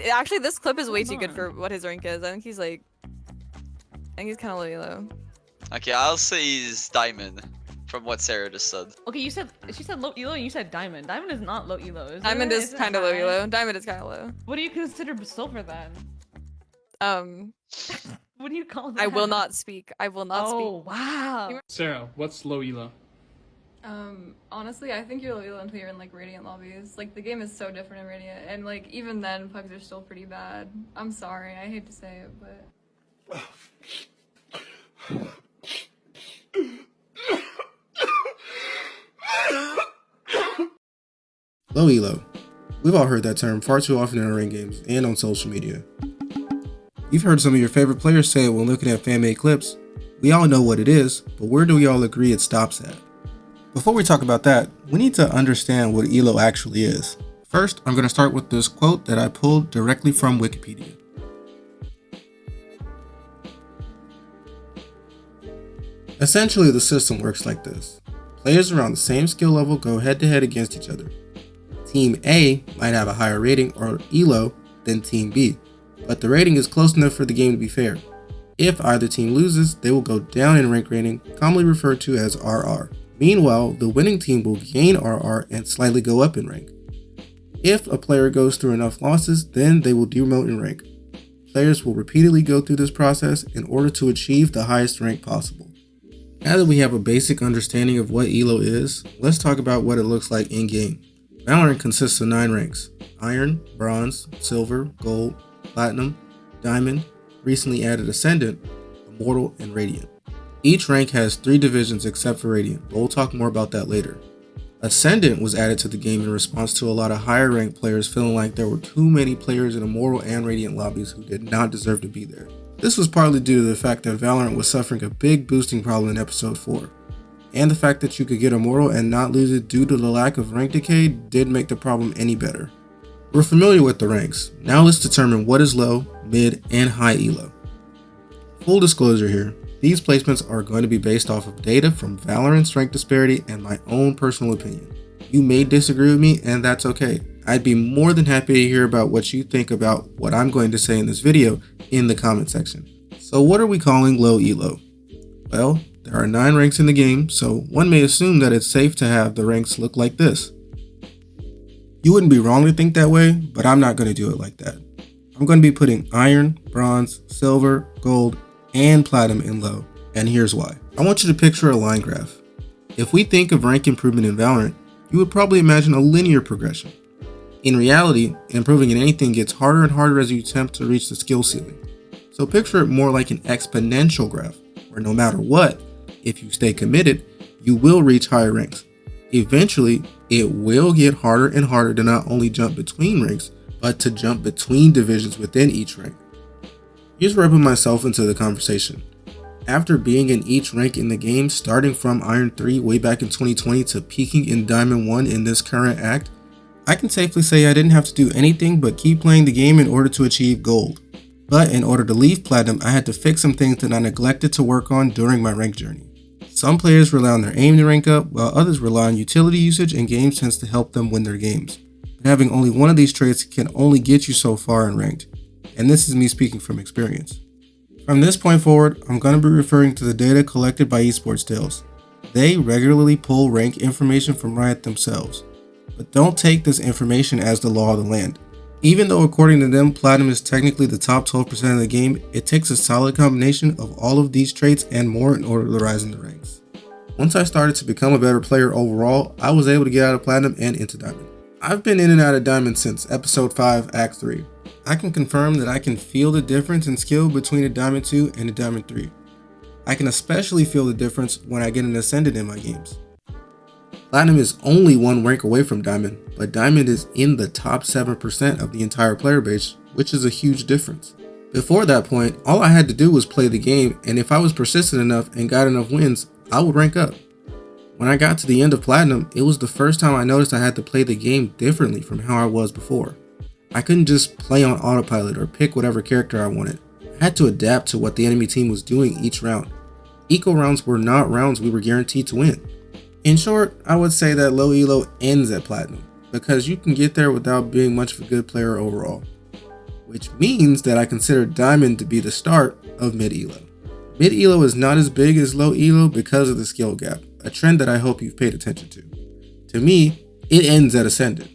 Actually, this clip is way too good for what his rank is. I think he's like, I think he's kind of low elo. Okay, I'll say he's diamond, from what Sarah just said. Okay, she said low elo and you said diamond. Diamond is not low elo. Diamond is kind of low elo. Diamond is kind of low. What do you consider silver then? What do you call that? I will not speak. I will not speak. Oh wow. Sarah, what's low elo? Honestly, I think you're low elo until you're in like Radiant lobbies. Like the game is so different in Radiant, and like even then, pugs are still pretty bad. I'm sorry, I hate to say it, but. Low elo. We've all heard that term far too often in our ranked games and on social media. You've heard some of your favorite players say it when looking at fan-made clips. We all know what it is, but where do we all agree it stops at? Before we talk about that, we need to understand what elo actually is. First, I'm going to start with this quote that I pulled directly from Wikipedia. Essentially, the system works like this. Players around the same skill level go head-to-head against each other. Team A might have a higher rating or elo than Team B, but the rating is close enough for the game to be fair. If either team loses, they will go down in rank rating, commonly referred to as RR. Meanwhile, the winning team will gain RR and slightly go up in rank. If a player goes through enough losses, then they will demote in rank. Players will repeatedly go through this process in order to achieve the highest rank possible. Now that we have a basic understanding of what elo is, let's talk about what it looks like in-game. Valorant consists of 9 ranks: Iron, Bronze, Silver, Gold, Platinum, Diamond, recently added Ascendant, Immortal, and Radiant. Each rank has 3 divisions except for Radiant, but we'll talk more about that later. Ascendant was added to the game in response to a lot of higher ranked players feeling like there were too many players in Immortal and Radiant lobbies who did not deserve to be there. This was partly due to the fact that Valorant was suffering a big boosting problem in episode 4. And the fact that you could get Immortal and not lose it due to the lack of rank decay didn't make the problem any better. We're familiar with the ranks, now let's determine what is low, mid, and high elo. Full disclosure here, these placements are going to be based off of data from Valorant's rank disparity and my own personal opinion. You may disagree with me, and that's okay. I'd be more than happy to hear about what you think about what I'm going to say in this video in the comment section. So what are we calling low elo? Well, there are 9 ranks in the game, so one may assume that it's safe to have the ranks look like this. You wouldn't be wrong to think that way, but I'm not going to do it like that. I'm going to be putting Iron, Bronze, Silver, Gold, and Platinum in low, and here's why. I want you to picture a line graph. If we think of rank improvement in Valorant, you would probably imagine a linear progression. In reality, improving in anything gets harder and harder as you attempt to reach the skill ceiling. So picture it more like an exponential graph, where no matter what, if you stay committed, you will reach higher ranks. Eventually, it will get harder and harder to not only jump between ranks, but to jump between divisions within each rank. Here's where I put myself into the conversation. After being in each rank in the game, starting from Iron 3 way back in 2020 to peaking in Diamond 1 in this current act, I can safely say I didn't have to do anything but keep playing the game in order to achieve Gold. But in order to leave Platinum, I had to fix some things that I neglected to work on during my rank journey. Some players rely on their aim to rank up, while others rely on utility usage, and games tends to help them win their games. But having only one of these traits can only get you so far in ranked, and this is me speaking from experience. From this point forward, I'm going to be referring to the data collected by Esports Tales. They regularly pull rank information from Riot themselves, but don't take this information as the law of the land. Even though according to them, Platinum is technically the top 12% of the game, it takes a solid combination of all of these traits and more in order to rise in the ranks. Once I started to become a better player overall, I was able to get out of Platinum and into Diamond. I've been in and out of Diamond since episode 5, Act 3. I can confirm that I can feel the difference in skill between a Diamond 2 and a Diamond 3. I can especially feel the difference when I get an Ascendant in my games. Platinum is only 1 rank away from Diamond, but Diamond is in the top 7% of the entire player base, which is a huge difference. Before that point, all I had to do was play the game, and if I was persistent enough and got enough wins, I would rank up. When I got to the end of Platinum, it was the first time I noticed I had to play the game differently from how I was before. I couldn't just play on autopilot or pick whatever character I wanted. I had to adapt to what the enemy team was doing each round. Eco rounds were not rounds we were guaranteed to win. In short, I would say that low elo ends at Platinum, because you can get there without being much of a good player overall. which means that I consider Diamond to be the start of mid-elo. Mid-elo is not as big as low elo because of the skill gap, a trend that I hope you've paid attention to. To me, it ends at Ascendant.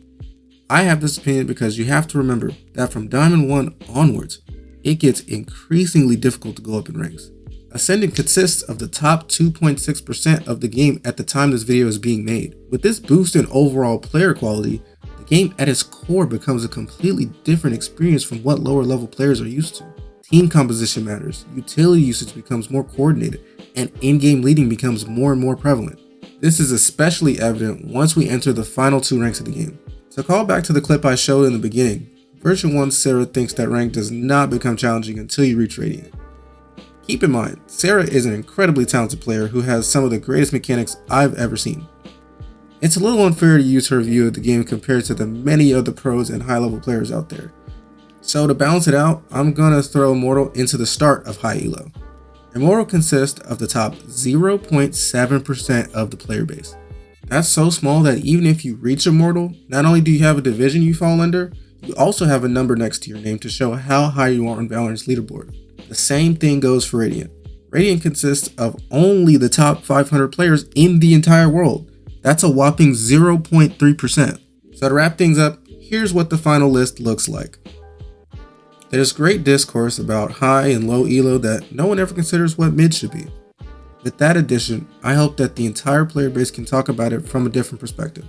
I have this opinion because you have to remember that from Diamond 1 onwards, it gets increasingly difficult to go up in ranks. Ascendant consists of the top 2.6% of the game at the time this video is being made. With this boost in overall player quality, the game at its core becomes a completely different experience from what lower level players are used to. Team composition matters, utility usage becomes more coordinated, and in-game leading becomes more and more prevalent. This is especially evident once we enter the final 2 ranks of the game. To call back to the clip I showed in the beginning, version 1 Sarah thinks that rank does not become challenging until you reach Radiant. Keep in mind, Sarah is an incredibly talented player who has some of the greatest mechanics I've ever seen. It's a little unfair to use her view of the game compared to the many other pros and high level players out there. So to balance it out, I'm gonna throw Immortal into the start of high elo. Immortal consists of the top 0.7% of the player base. That's so small that even if you reach Immortal, not only do you have a division you fall under, you also have a number next to your name to show how high you are on Valorant's leaderboard. The same thing goes for Radiant. Radiant consists of only the top 500 players in the entire world. That's a whopping 0.3%. So to wrap things up, here's what the final list looks like. There's great discourse about high and low elo that no one ever considers what mid should be. With that addition, I hope that the entire player base can talk about it from a different perspective.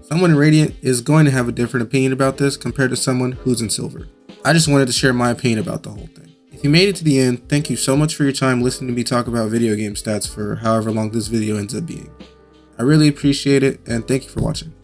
Someone in Radiant is going to have a different opinion about this compared to someone who's in Silver. I just wanted to share my opinion about the whole thing. If you made it to the end, thank you so much for your time listening to me talk about video game stats for however long this video ends up being. I really appreciate it, and thank you for watching.